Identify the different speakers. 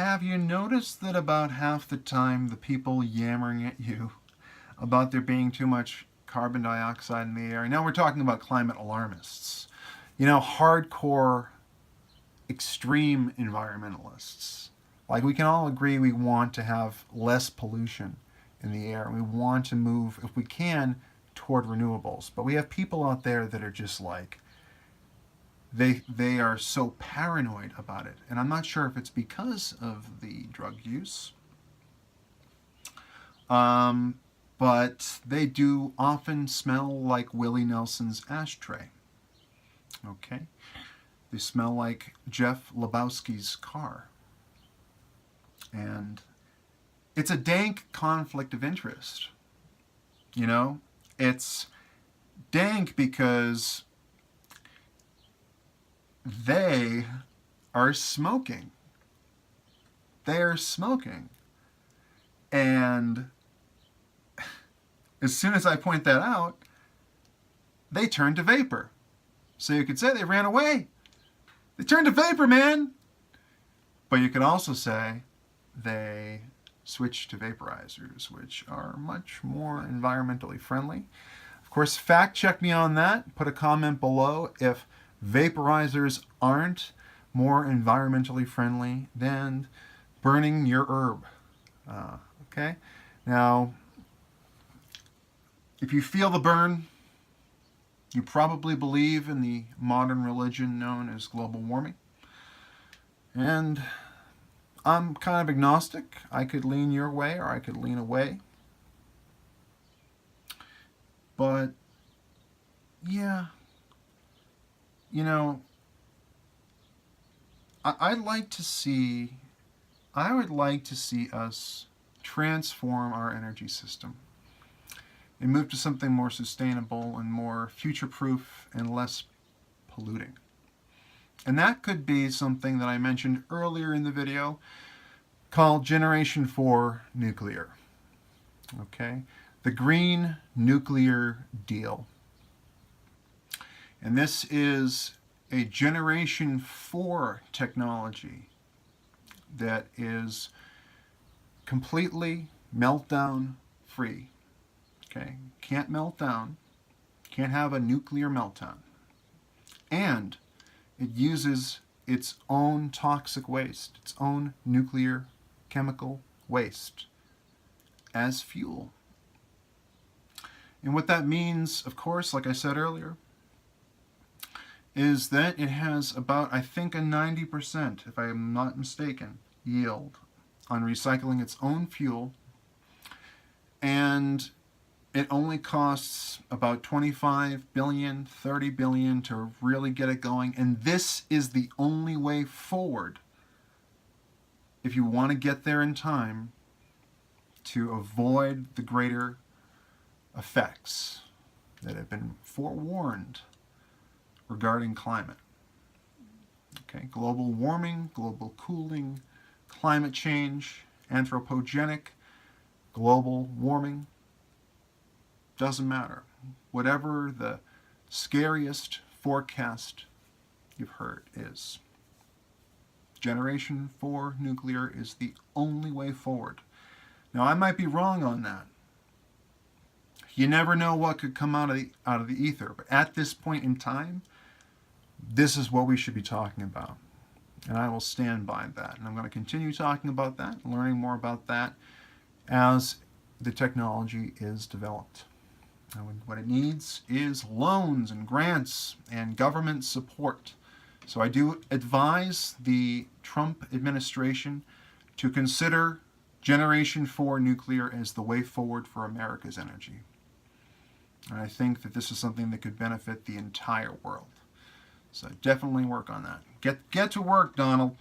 Speaker 1: Have you noticed that about half the time the people yammering at you about there being too much carbon dioxide in the air, now we're talking about climate alarmists, hardcore, extreme environmentalists. Like, we can all agree we want to have less pollution in the air. We want to move, if we can, toward renewables. But we have people out there that are just like, they are so paranoid about it. And I'm not sure if it's because of the drug use, but they do often smell like Willie Nelson's ashtray. Okay? They smell like Jeff Lebowski's car. And it's a dank conflict of interest. It's dank because they are smoking. They are smoking. And as soon as I point that out, they turn to vapor. So you could say they ran away. They turned to vapor, man. But you could also say they switched to vaporizers, which are much more environmentally friendly. Of course, fact check me on that. Put a comment below if vaporizers aren't more environmentally friendly than burning your herb. Okay? Now, if you feel the burn, you probably believe in the modern religion known as global warming. And I'm kind of agnostic. I could lean your way or I could lean away. But, yeah, I would like to see us transform our energy system and move to something more sustainable and more future-proof and less polluting. And that could be something that I mentioned earlier in the video called Generation 4 Nuclear. Okay? The Green Nuclear Deal. And this is a Generation 4 technology that is completely meltdown free. Okay? Can't melt down. Can't have a nuclear meltdown. And it uses its own toxic waste, its own nuclear chemical waste as fuel. And what that means, of course, like I said earlier, is that it has about, I think, a 90%, if I am not mistaken, yield on recycling its own fuel. And it only costs about 25 billion, 30 billion to really get it going. And this is the only way forward if you want to get there in time to avoid the greater effects that have been forewarned regarding climate. Okay, global warming, global cooling, climate change, anthropogenic, global warming, doesn't matter. Whatever the scariest forecast you've heard is. Generation 4 nuclear is the only way forward. Now, I might be wrong on that. You never know what could come out of the ether, but at this point in time, this is what we should be talking about. And I will stand by that. And I'm going to continue talking about that, learning more about that as the technology is developed. And what it needs is loans and grants and government support. So I do advise the Trump administration to consider Generation 4 nuclear as the way forward for America's energy. And I think that this is something that could benefit the entire world. So definitely work on that. Get to work, Donald.